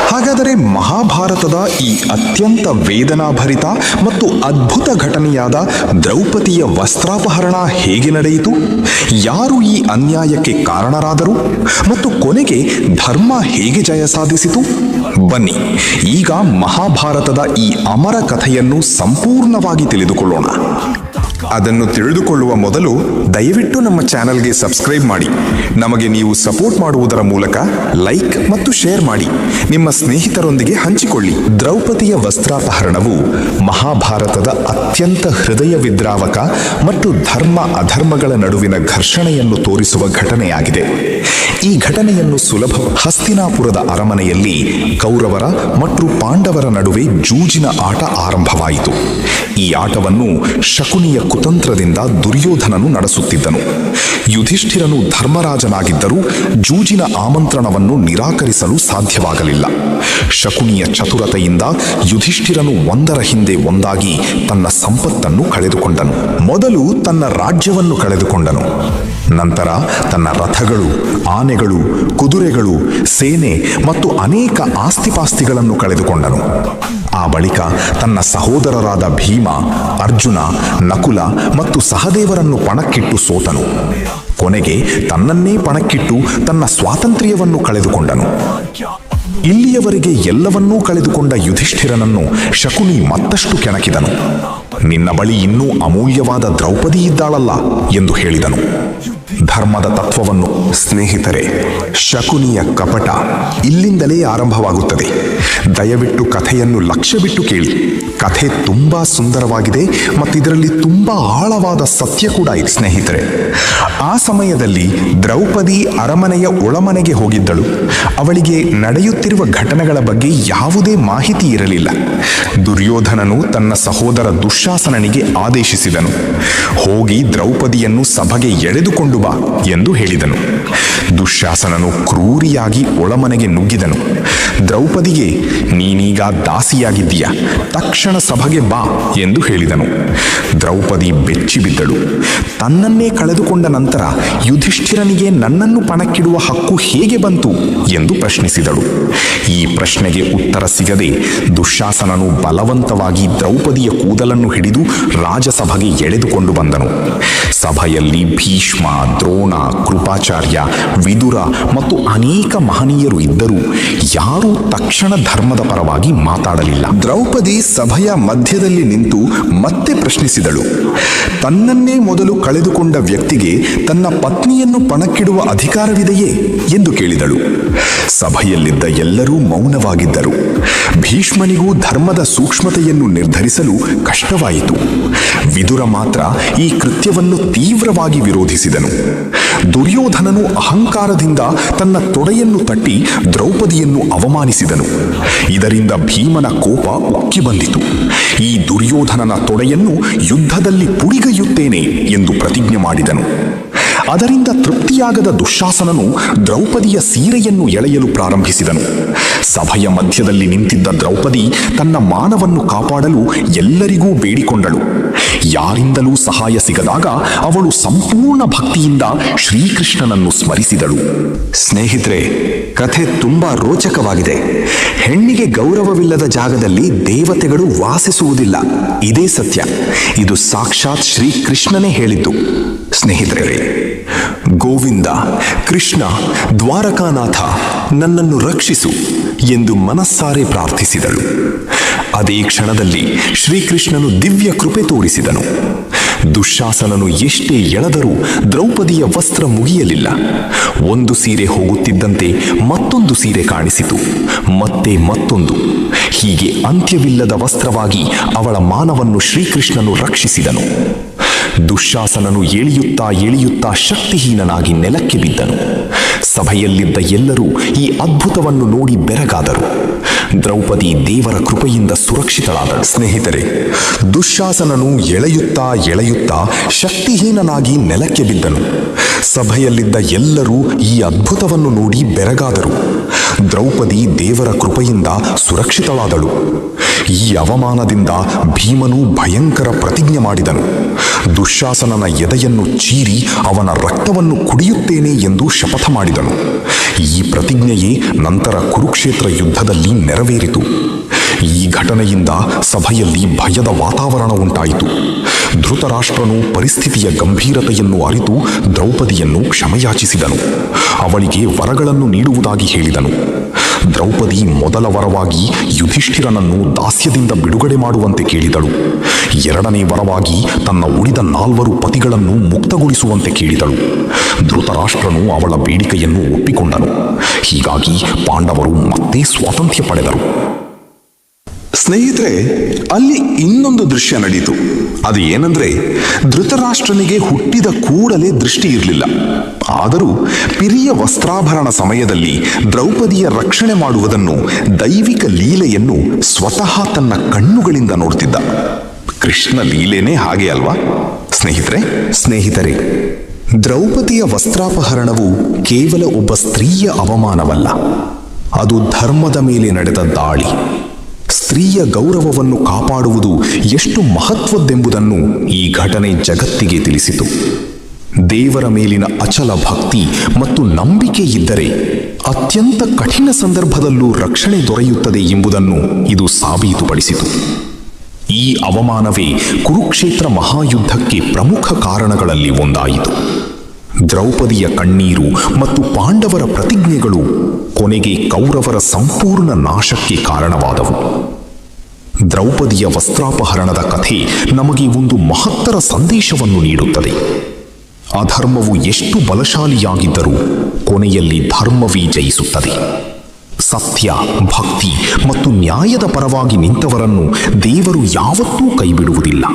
ಹಾಗಾದರೆ ಮಹಾಭಾರತದ ಈ ಅತ್ಯಂತ ವೇದನಾಭರಿತ ಮತ್ತು ಅದ್ಭುತ ಘಟನೆಯಾದ ದ್ರೌಪದಿಯ ವಸ್ತ್ರಾಪಹರಣ ಹೇಗೆ ನಡೆಯಿತು? ಯಾರು ಈ ಅನ್ಯಾಯಕ್ಕೆ ಕಾರಣರಾದರು? ಮತ್ತು ಕೊನೆಗೆ ಧರ್ಮ ಹೇಗೆ ಜಯ ಸಾಧಿಸಿತು? ಬನ್ನಿ, ಈಗ ಮಹಾಭಾರತದ ಈ ಅಮರ ಕಥೆಯನ್ನು ಸಂಪೂರ್ಣವಾಗಿ ತಿಳಿದುಕೊಳ್ಳೋಣ. ಅದನ್ನು ತಿಳಿದುಕೊಳ್ಳುವ ಮೊದಲು ದಯವಿಟ್ಟು ನಮ್ಮ ಚಾನೆಲ್ಗೆ ಸಬ್ಸ್ಕ್ರೈಬ್ ಮಾಡಿ. ನಮಗೆ ನೀವು ಸಪೋರ್ಟ್ ಮಾಡುವುದರ ಮೂಲಕ ಲೈಕ್ ಮತ್ತು ಶೇರ್ ಮಾಡಿ, ನಿಮ್ಮ ಸ್ನೇಹಿತರೊಂದಿಗೆ ಹಂಚಿಕೊಳ್ಳಿ. ದ್ರೌಪದಿಯ ವಸ್ತ್ರಾಪಹರಣವು ಮಹಾಭಾರತದ ಅತ್ಯಂತ ಹೃದಯ ವಿದ್ರಾವಕ ಮತ್ತು ಧರ್ಮ ಅಧರ್ಮಗಳ ನಡುವಿನ ಘರ್ಷಣೆಯನ್ನು ತೋರಿಸುವ ಘಟನೆಯಾಗಿದೆ. ಈ ಘಟನೆಯನ್ನು ಹಸ್ತಿನಾಪುರದ ಅರಮನೆಯಲ್ಲಿ ಕೌರವರ ಮತ್ತು ಪಾಂಡವರ ನಡುವೆ ಜೂಜಿನ ಆಟ ಆರಂಭವಾಯಿತು. ಈ ಆಟವನ್ನು ಶಕುನಿಯ ಕುತಂತ್ರದಿಂದ ದುರ್ಯೋಧನನು ನಡೆಸುತ್ತಿದ್ದನು. ಯುಧಿಷ್ಠಿರನು ಧರ್ಮರಾಜನಾಗಿದ್ದರೂ ಜೂಜಿನ ಆಮಂತ್ರಣವನ್ನು ನಿರಾಕರಿಸಲು ಸಾಧ್ಯವಾಗಲಿಲ್ಲ. ಶಕುನಿಯ ಚತುರತೆಯಿಂದ ಯುಧಿಷ್ಠಿರನು ಒಂದರ ಹಿಂದೆ ಒಂದಾಗಿ ತನ್ನ ಸಂಪತ್ತನ್ನು ಕಳೆದುಕೊಂಡನು. ಮೊದಲು ತನ್ನ ರಾಜ್ಯವನ್ನು ಕಳೆದುಕೊಂಡನು. ನಂತರ ತನ್ನ ರಥಗಳು, ಆನೆಗಳು, ಕುದುರೆಗಳು, ಸೇನೆ ಮತ್ತು ಅನೇಕ ಆಸ್ತಿಪಾಸ್ತಿಗಳನ್ನು ಕಳೆದುಕೊಂಡನು. ಆ ಬಳಿಕ ತನ್ನ ಸಹೋದರರಾದ ಭೀಮ, ಅರ್ಜುನ, ನಕುಲ ಮತ್ತು ಸಹದೇವರನ್ನು ಪಣಕ್ಕಿಟ್ಟು ಸೋತನು. ಕೊನೆಗೆ ತನ್ನನ್ನೇ ಪಣಕ್ಕಿಟ್ಟು ತನ್ನ ಸ್ವಾತಂತ್ರ್ಯವನ್ನು ಕಳೆದುಕೊಂಡನು. ಇಲ್ಲಿಯವರೆಗೆ ಎಲ್ಲವನ್ನೂ ಕಳೆದುಕೊಂಡ ಯುಧಿಷ್ಠಿರನನ್ನು ಶಕುನಿ ಮತ್ತಷ್ಟು ಕೆಣಕಿದನು. ನಿನ್ನ ಬಳಿ ಇನ್ನೂ ಅಮೂಲ್ಯವಾದ ದ್ರೌಪದಿ ಇದ್ದಾಳಲ್ಲ ಎಂದು ಹೇಳಿದನು. ಧರ್ಮದ ತತ್ವವನ್ನು ಸ್ನೇಹಿತರೆ, ಶಕುನಿಯ ಕಪಟ ಇಲ್ಲಿಂದಲೇ ಆರಂಭವಾಗುತ್ತದೆ. ದಯವಿಟ್ಟು ಕಥೆಯನ್ನು ಲಕ್ಷ್ಯ ಬಿಟ್ಟು ಕೇಳಿ. ಕಥೆ ತುಂಬಾ ಸುಂದರವಾಗಿದೆ ಮತ್ತು ಇದರಲ್ಲಿ ತುಂಬಾ ಆಳವಾದ ಸತ್ಯ ಕೂಡ ಇದೆ. ಸ್ನೇಹಿತರೆ, ಆ ಸಮಯದಲ್ಲಿ ದ್ರೌಪದಿ ಅರಮನೆಯ ಒಳಮನೆಗೆ ಹೋಗಿದ್ದಳು. ಅವಳಿಗೆ ನಡೆಯುತ್ತಿರುವ ಘಟನೆಗಳ ಬಗ್ಗೆ ಯಾವುದೇ ಮಾಹಿತಿ ಇರಲಿಲ್ಲ. ದುರ್ಯೋಧನನು ತನ್ನ ಸಹೋದರ ದುಶ್ಯಾಸನನಿಗೆ ಆದೇಶಿಸಿದನು. ಹೋಗಿ ದ್ರೌಪದಿಯನ್ನು ಸಭೆಗೆ ಎಳೆದುಕೊಂಡು ಬಾ ಎಂದು ಹೇಳಿದನು. ದುಶ್ಯಾಸನನು ಕ್ರೂರಿಯಾಗಿ ಒಳಮನೆಗೆ ನುಗ್ಗಿದನು. ದ್ರೌಪದಿಗೆ, ನೀನೀಗ ದಾಸಿಯಾಗಿದ್ದೀಯ, ತಕ್ಷಣ ಸಭೆಗೆ ಬಾ ಎಂದು ಹೇಳಿದನು. ದ್ರೌಪದಿ ಬೆಚ್ಚಿಬಿದ್ದಳು. ತನ್ನನ್ನೇ ಕಳೆದುಕೊಂಡ ನಂತರ ಯುಧಿಷ್ಠಿರನಿಗೆ ನನ್ನನ್ನು ಪಣಕ್ಕಿಡುವ ಹಕ್ಕು ಹೇಗೆ ಬಂತು ಎಂದು ಪ್ರಶ್ನಿಸಿದಳು. ಈ ಪ್ರಶ್ನೆಗೆ ಉತ್ತರ ಸಿಗದೆ ದುಶ್ಯಾಸನನು ಬಲವಂತವಾಗಿ ದ್ರೌಪದಿಯ ಕೂದಲನ್ನು ಹಿಡಿದು ರಾಜಸಭೆಗೆ ಎಳೆದುಕೊಂಡು ಬಂದನು. ಸಭೆಯಲ್ಲಿ ಭೀಷ್ಮ, ದ್ರೋಣ, ಕೃಪಾಚಾರ್ಯ, ವಿದುರ ಮತ್ತು ಅನೇಕ ಮಹನೀಯರು ಇದ್ದರೂ ಯಾರೂ ತಕ್ಷಣ ಧರ್ಮದ ಪರವಾಗಿ ಮಾತಾಡಲಿಲ್ಲ. ದ್ರೌಪದಿ ಸಭೆಯ ಮಧ್ಯದಲ್ಲಿ ನಿಂತು ಮತ್ತೆ ಪ್ರಶ್ನಿಸಿದಳು. ತನ್ನನ್ನೇ ಮೊದಲು ಕಳೆದುಕೊಂಡ ವ್ಯಕ್ತಿಗೆ ತನ್ನ ಪತ್ನಿಯನ್ನು ಪಣಕ್ಕಿಡುವ ಅಧಿಕಾರವಿದೆಯೇ ಎಂದು ಕೇಳಿದಳು. ಸಭೆಯಲ್ಲಿದ್ದ ಎಲ್ಲರೂ ಮೌನವಾಗಿದ್ದರು. ಭೀಷ್ಮನಿಗೂ ಧರ್ಮದ ಸೂಕ್ಷ್ಮತೆಯನ್ನು ನಿರ್ಧರಿಸಲು ಕಷ್ಟವಾಯಿತು. ವಿದುರ ಮಾತ್ರ ಈ ಕೃತ್ಯವನ್ನು ತೀವ್ರವಾಗಿ ವಿರೋಧಿಸಿದನು. ದುರ್ಯೋಧನನು ಅಹಂಕಾರದಿಂದ ತನ್ನ ತೊಡೆಯನ್ನು ತಟ್ಟಿ ದ್ರೌಪದಿಯನ್ನು ಅವಮಾನಿಸಿದನು. ಇದರಿಂದ ಭೀಮನ ಕೋಪ ಉಕ್ಕಿ ಬಂದಿತು. ಈ ದುರ್ಯೋಧನನ ತೊಡೆಯನ್ನು ಯುದ್ಧದಲ್ಲಿ ಪುಡಿಗೈಯುತ್ತೇನೆ ಎಂದು ಪ್ರತಿಜ್ಞೆ ಮಾಡಿದನು. ಅದರಿಂದ ತೃಪ್ತಿಯಾಗದ ದುಶ್ಯಾಸನನು ದ್ರೌಪದಿಯ ಸೀರೆಯನ್ನು ಎಳೆಯಲು ಪ್ರಾರಂಭಿಸಿದನು. ಸಭೆಯ ಮಧ್ಯದಲ್ಲಿ ನಿಂತಿದ್ದ ದ್ರೌಪದಿ ತನ್ನ ಮಾನವನ್ನು ಕಾಪಾಡಲು ಎಲ್ಲರಿಗೂ ಬೇಡಿಕೊಂಡಳು. ಯಾರಿಂದಲೂ ಸಹಾಯ ಸಿಗದಾಗ ಅವಳು ಸಂಪೂರ್ಣ ಭಕ್ತಿಯಿಂದ ಶ್ರೀಕೃಷ್ಣನನ್ನು ಸ್ಮರಿಸಿದಳು. ಸ್ನೇಹಿತರೆ, ಕಥೆ ತುಂಬಾ ರೋಚಕವಾಗಿದೆ. ಹೆಣ್ಣಿಗೆ ಗೌರವವಿಲ್ಲದ ಜಾಗದಲ್ಲಿ ದೇವತೆಗಳು ವಾಸಿಸುವುದಿಲ್ಲ. ಇದೇ ಸತ್ಯ. ಇದು ಸಾಕ್ಷಾತ್ ಶ್ರೀಕೃಷ್ಣನೇ ಹೇಳಿದ್ದು. ಸ್ನೇಹಿತರೆ, ಗೋವಿಂದ, ಕೃಷ್ಣ, ದ್ವಾರಕಾನಾಥ, ನನ್ನನ್ನು ರಕ್ಷಿಸು ಎಂದು ಮನಸ್ಸಾರೆ ಪ್ರಾರ್ಥಿಸಿದಳು. ಅದೇ ಕ್ಷಣದಲ್ಲಿ ಶ್ರೀಕೃಷ್ಣನು ದಿವ್ಯ ಕೃಪೆ ತೋರಿಸಿದನು. ದುಶ್ಯಾಸನನು ಎಷ್ಟೇ ಎಳೆದರೂ ದ್ರೌಪದಿಯ ವಸ್ತ್ರ ಮುಗಿಯಲಿಲ್ಲ. ಒಂದು ಸೀರೆ ಹೋಗುತ್ತಿದ್ದಂತೆ ಮತ್ತೊಂದು ಸೀರೆ ಕಾಣಿಸಿತು, ಮತ್ತೆ ಮತ್ತೊಂದು. ಹೀಗೆ ಅಂತ್ಯವಿಲ್ಲದ ವಸ್ತ್ರವಾಗಿ ಅವಳ ಮಾನವನ್ನು ಶ್ರೀಕೃಷ್ಣನು ರಕ್ಷಿಸಿದನು. ದುಶ್ಯಾಸನನು ಎಳೆಯುತ್ತಾ ಶಕ್ತಿಹೀನನಾಗಿ ನೆಲಕ್ಕೆ ಬಿದ್ದನು. ಸಭೆಯಲ್ಲಿದ್ದ ಎಲ್ಲರೂ ಈ ಅದ್ಭುತವನ್ನು ನೋಡಿ ಬೆರಗಾದರು. ದ್ರೌಪದಿ ದೇವರ ಕೃಪೆಯಿಂದ ಸುರಕ್ಷಿತಳಾದಳು. ಸ್ನೇಹಿತರೆ, ದುಶ್ಯಾಸನನು ಎಳೆಯುತ್ತಾ ಶಕ್ತಿಹೀನನಾಗಿ ನೆಲಕ್ಕೆ ಬಿದ್ದನು. ಸಭೆಯಲ್ಲಿದ್ದ ಎಲ್ಲರೂ ಈ ಅದ್ಭುತವನ್ನು ನೋಡಿ ಬೆರಗಾದರು. ದ್ರೌಪದಿ ದೇವರ ಕೃಪೆಯಿಂದ ಸುರಕ್ಷಿತಳಾದಳು. ಈ ಅವಮಾನದಿಂದ ಭೀಮನು ಭಯಂಕರ ಪ್ರತಿಜ್ಞೆ ಮಾಡಿದನು. ದುಶ್ಯಾಸನನ ಎದೆಯನ್ನು ಚೀರಿ ಅವನ ರಕ್ತವನ್ನು ಕುಡಿಯುತ್ತೇನೆ ಎಂದು ಶಪಥ ಮಾಡಿದನು. ಈ ಪ್ರತಿಜ್ಞೆಯೇ ನಂತರ ಕುರುಕ್ಷೇತ್ರ ಯುದ್ಧದಲ್ಲಿ ನೆರವೇರಿತು. ಈ ಘಟನೆಯಿಂದ ಸಭೆಯಲ್ಲಿ ಭಯದ ವಾತಾವರಣ ಉಂಟಾಯಿತು. ಧೃತರಾಷ್ಟ್ರನು ಪರಿಸ್ಥಿತಿಯ ಗಂಭೀರತೆಯನ್ನು ಅರಿತು ದ್ರೌಪದಿಯನ್ನು ಕ್ಷಮೆಯಾಚಿಸಿದನು. ಅವಳಿಗೆ ವರಗಳನ್ನು ನೀಡುವುದಾಗಿ ಹೇಳಿದನು. ದ್ರೌಪದಿ ಮೊದಲ ವರವಾಗಿ ಯುಧಿಷ್ಠಿರನನ್ನು ದಾಸ್ಯದಿಂದ ಬಿಡುಗಡೆ ಮಾಡುವಂತೆ ಕೇಳಿದಳು. ಎರಡನೇ ವರವಾಗಿ ತನ್ನ ಉಳಿದ 4 ಪತಿಗಳನ್ನು ಮುಕ್ತಗೊಳಿಸುವಂತೆ ಕೇಳಿದಳು. ಧೃತರಾಷ್ಟ್ರನು ಅವಳ ಬೇಡಿಕೆಯನ್ನು ಒಪ್ಪಿಕೊಂಡನು. ಹೀಗಾಗಿ ಪಾಂಡವರು ಮತ್ತೆ ಸ್ವಾತಂತ್ರ್ಯ ಪಡೆದರು. ಸ್ನೇಹಿತರೆ, ಅಲ್ಲಿ ಇನ್ನೊಂದು ದೃಶ್ಯ ನಡೆಯಿತು. ಅದು ಏನಂದ್ರೆ, ಧೃತರಾಷ್ಟ್ರನಿಗೆ ಹುಟ್ಟಿದ ಕೂಡಲೇ ದೃಷ್ಟಿ ಇರಲಿಲ್ಲ. ಆದರೂ ಪಿರಿಯ ವಸ್ತ್ರಾಭರಣ ಸಮಯದಲ್ಲಿ ದ್ರೌಪದಿಯ ರಕ್ಷಣೆ ಮಾಡುವುದನ್ನು, ದೈವಿಕ ಲೀಲೆಯನ್ನು ಸ್ವತಃ ತನ್ನ ಕಣ್ಣುಗಳಿಂದ ನೋಡ್ತಿದ್ದ. ಕೃಷ್ಣ ಲೀಲೆನೇ ಹಾಗೆ ಅಲ್ವಾ ಸ್ನೇಹಿತರೆ? ದ್ರೌಪದಿಯ ವಸ್ತ್ರಾಪಹರಣವು ಕೇವಲ ಒಬ್ಬ ಸ್ತ್ರೀಯ ಅವಮಾನವಲ್ಲ, ಅದು ಧರ್ಮದ ಮೇಲೆ ನಡೆದ ದಾಳಿ. ಸ್ತ್ರೀಯ ಗೌರವವನ್ನು ಕಾಪಾಡುವುದು ಎಷ್ಟು ಮಹತ್ವದ್ದೆಂಬುದನ್ನು ಈ ಘಟನೆ ಜಗತ್ತಿಗೆ ತಿಳಿಸಿತು. ದೇವರ ಮೇಲಿನ ಅಚಲ ಭಕ್ತಿ ಮತ್ತು ನಂಬಿಕೆ ಇದ್ದರೆ ಅತ್ಯಂತ ಕಠಿಣ ಸಂದರ್ಭದಲ್ಲೂ ರಕ್ಷಣೆ ದೊರೆಯುತ್ತದೆ ಎಂಬುದನ್ನು ಇದು ಸಾಬೀತುಪಡಿಸಿತು. ಈ ಅವಮಾನವೇ ಕುರುಕ್ಷೇತ್ರ ಮಹಾಯುದ್ಧಕ್ಕೆ ಪ್ರಮುಖ ಕಾರಣಗಳಲ್ಲಿ ಒಂದಾಯಿತು. ದ್ರೌಪದಿಯ ಕಣ್ಣೀರು ಮತ್ತು ಪಾಂಡವರ ಪ್ರತಿಜ್ಞೆಗಳು ಕೊನೆಗೆ ಕೌರವರ ಸಂಪೂರ್ಣ ನಾಶಕ್ಕೆ ಕಾರಣವಾದವು. ದ್ರೌಪದಿಯ ವಸ್ತ್ರಾಪಹರಣದ ಕಥೆ ನಮಗೆ ಒಂದು ಮಹತ್ತರ ಸಂದೇಶವನ್ನು ನೀಡುತ್ತದೆ. ಅಧರ್ಮವು ಎಷ್ಟು ಬಲಶಾಲಿಯಾಗಿದ್ದರೂ ಕೊನೆಯಲ್ಲಿ ಧರ್ಮವೇ ಜಯಿಸುತ್ತದೆ. ಸತ್ಯ, ಭಕ್ತಿ ಮತ್ತು ನ್ಯಾಯದ ಪರವಾಗಿ ನಿಂತವರನ್ನು ದೇವರು ಯಾವತ್ತೂ ಕೈಬಿಡುವುದಿಲ್ಲ.